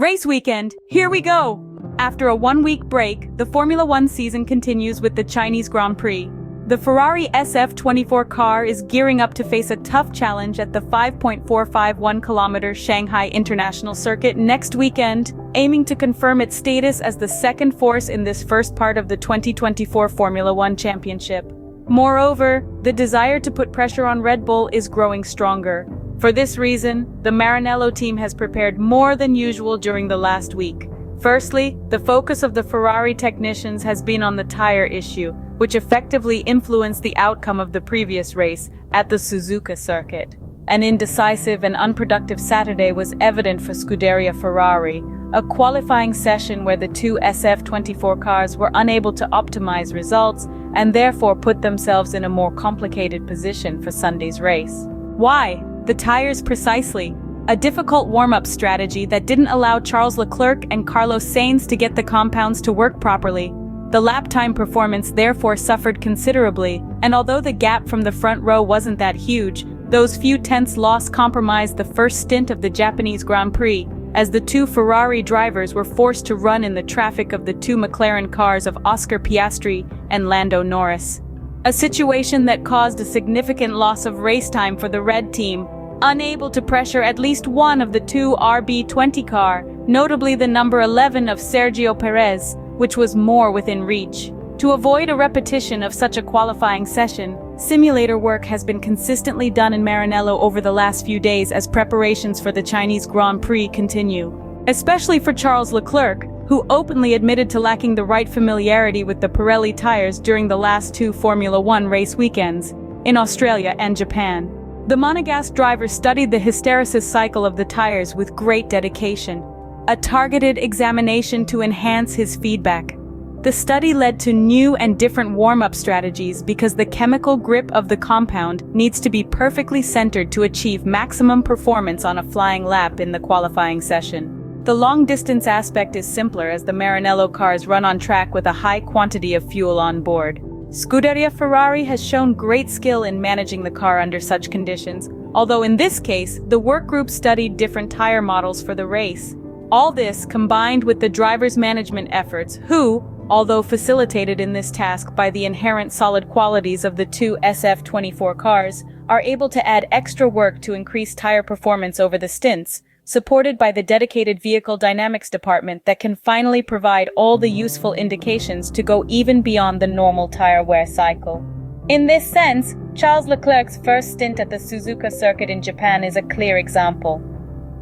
Race weekend, here we go! After a one-week break, the Formula One season continues with the Chinese Grand Prix. The Ferrari SF-24 car is gearing up to face a tough challenge at the 5.451-kilometer Shanghai International Circuit next weekend, aiming to confirm its status as the second force in this first part of the 2024 Formula One Championship. Moreover, the desire to put pressure on Red Bull is growing stronger. For this reason, the Maranello team has prepared more than usual during the last week. Firstly, the focus of the Ferrari technicians has been on the tire issue, which effectively influenced the outcome of the previous race at the Suzuka circuit. An indecisive and unproductive Saturday was evident for Scuderia Ferrari, a qualifying session where the two SF-24 cars were unable to optimize results and therefore put themselves in a more complicated position for Sunday's race. Why? The tires precisely. A difficult warm-up strategy that didn't allow Charles Leclerc and Carlos Sainz to get the compounds to work properly. The lap time performance therefore suffered considerably, and although the gap from the front row wasn't that huge, those few tenths loss compromised the first stint of the Japanese Grand Prix, as the two Ferrari drivers were forced to run in the traffic of the two McLaren cars of Oscar Piastri and Lando Norris. A situation that caused a significant loss of race time for the red team, unable to pressure at least one of the two RB20 car, notably the number 11 of Sergio Perez, which was more within reach. To avoid a repetition of such a qualifying session, simulator work has been consistently done in Maranello over the last few days as preparations for the Chinese Grand Prix continue. Especially for Charles Leclerc, who openly admitted to lacking the right familiarity with the Pirelli tires during the last two Formula One race weekends, in Australia and Japan. The Monegasque driver studied the hysteresis cycle of the tires with great dedication, a targeted examination to enhance his feedback. The study led to new and different warm-up strategies because the chemical grip of the compound needs to be perfectly centered to achieve maximum performance on a flying lap in the qualifying session. The long-distance aspect is simpler as the Maranello cars run on track with a high quantity of fuel on board. Scuderia Ferrari has shown great skill in managing the car under such conditions, although in this case, the work group studied different tire models for the race. All this combined with the driver's management efforts, who, although facilitated in this task by the inherent solid qualities of the two SF-24 cars, are able to add extra work to increase tire performance over the stints, supported by the dedicated vehicle dynamics department that can finally provide all the useful indications to go even beyond the normal tire wear cycle. In this sense, Charles Leclerc's first stint at the Suzuka circuit in Japan is a clear example.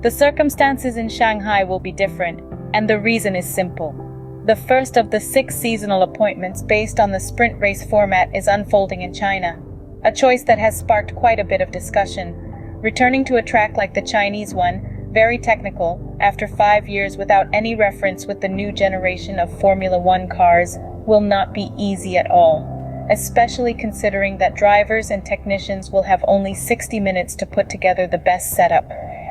The circumstances in Shanghai will be different, and the reason is simple. The first of the 6 seasonal appointments based on the sprint race format is unfolding in China, a choice that has sparked quite a bit of discussion. Returning to a track like the Chinese one, very technical, after 5 years without any reference with the new generation of Formula One cars, will not be easy at all, especially considering that drivers and technicians will have only 60 minutes to put together the best setup,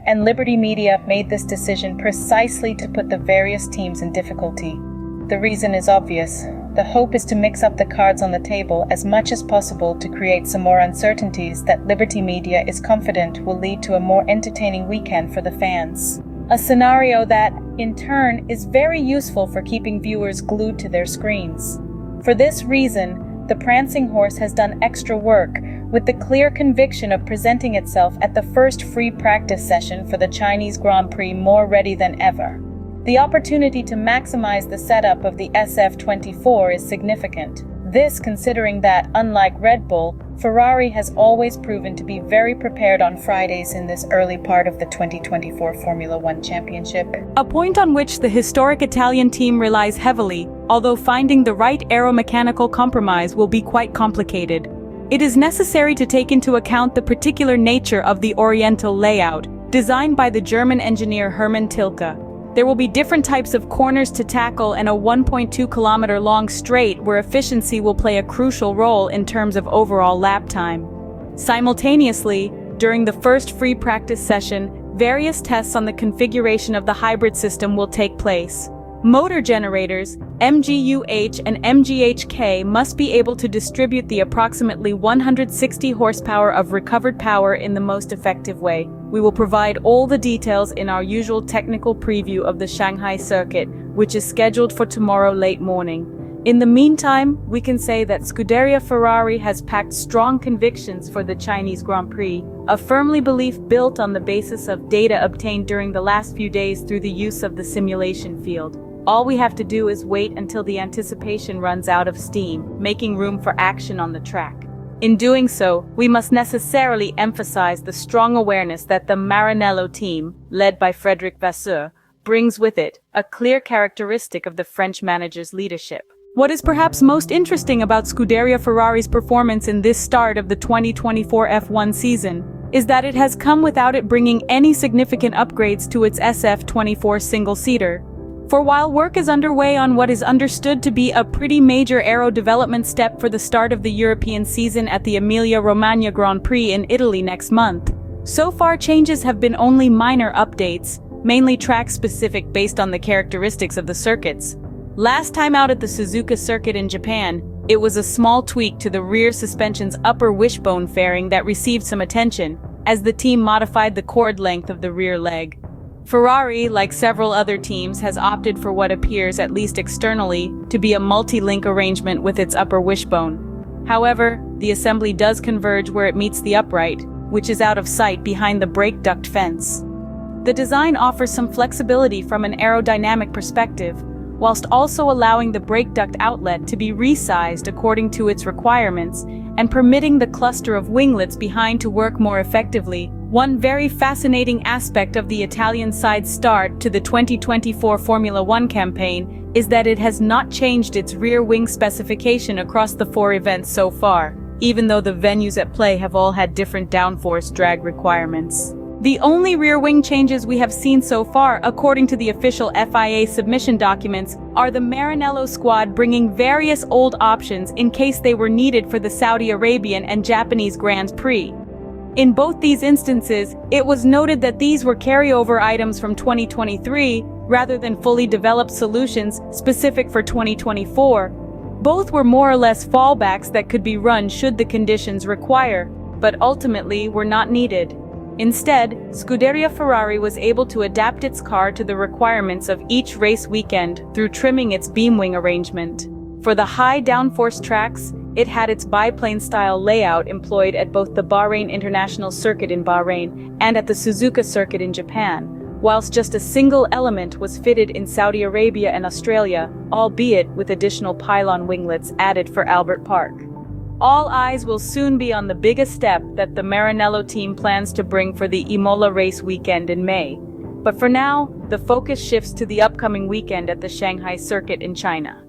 and Liberty Media made this decision precisely to put the various teams in difficulty. The reason is obvious. The hope is to mix up the cards on the table as much as possible to create some more uncertainties that Liberty Media is confident will lead to a more entertaining weekend for the fans. A scenario that, in turn, is very useful for keeping viewers glued to their screens. For this reason, the prancing horse has done extra work, with the clear conviction of presenting itself at the first free practice session for the Chinese Grand Prix more ready than ever. The opportunity to maximize the setup of the SF-24 is significant. This considering that, unlike Red Bull, Ferrari has always proven to be very prepared on Fridays in this early part of the 2024 Formula One Championship. A point on which the historic Italian team relies heavily, although finding the right aero-mechanical compromise will be quite complicated. It is necessary to take into account the particular nature of the Oriental layout, designed by the German engineer Hermann Tilke. There will be different types of corners to tackle and a 1.2-kilometer long straight where efficiency will play a crucial role in terms of overall lap time. Simultaneously, during the first free practice session, various tests on the configuration of the hybrid system will take place. Motor generators, MGUH and MGHK, must be able to distribute the approximately 160 horsepower of recovered power in the most effective way. We will provide all the details in our usual technical preview of the Shanghai Circuit, which is scheduled for tomorrow late morning. In the meantime, we can say that Scuderia Ferrari has packed strong convictions for the Chinese Grand Prix, a firmly belief built on the basis of data obtained during the last few days through the use of the simulation field. All we have to do is wait until the anticipation runs out of steam, making room for action on the track. In doing so, we must necessarily emphasize the strong awareness that the Maranello team, led by Vasseur, brings with it, a clear characteristic of the French manager's leadership. What is perhaps most interesting about Scuderia Ferrari's performance in this start of the 2024 F1 season is that it has come without it bringing any significant upgrades to its SF-24 single-seater. For while work is underway on what is understood to be a pretty major aero development step for the start of the European season at the Emilia-Romagna Grand Prix in Italy next month, so far changes have been only minor updates, mainly track-specific based on the characteristics of the circuits. Last time out at the Suzuka circuit in Japan, it was a small tweak to the rear suspension's upper wishbone fairing that received some attention, as the team modified the cord length of the rear leg. Ferrari, like several other teams, has opted for what appears, at least externally, to be a multi-link arrangement with its upper wishbone. However, the assembly does converge where it meets the upright, which is out of sight behind the brake duct fence. The design offers some flexibility from an aerodynamic perspective, whilst also allowing the brake duct outlet to be resized according to its requirements and permitting the cluster of winglets behind to work more effectively. One very fascinating aspect of the Italian side's start to the 2024 Formula One campaign is that it has not changed its rear wing specification across the 4 events so far, even though the venues at play have all had different downforce drag requirements. The only rear wing changes we have seen so far, according to the official FIA submission documents, are the Maranello squad bringing various old options in case they were needed for the Saudi Arabian and Japanese Grand Prix. In both these instances, it was noted that these were carryover items from 2023, rather than fully developed solutions specific for 2024. Both were more or less fallbacks that could be run should the conditions require, but ultimately were not needed. Instead, Scuderia Ferrari was able to adapt its car to the requirements of each race weekend through trimming its beam wing arrangement. For the high downforce tracks, it had its biplane-style layout employed at both the Bahrain International Circuit in Bahrain and at the Suzuka circuit in Japan, whilst just a single element was fitted in Saudi Arabia and Australia, albeit with additional pylon winglets added for Albert Park. All eyes will soon be on the biggest step that the Maranello team plans to bring for the Imola race weekend in May. But for now, the focus shifts to the upcoming weekend at the Shanghai Circuit in China.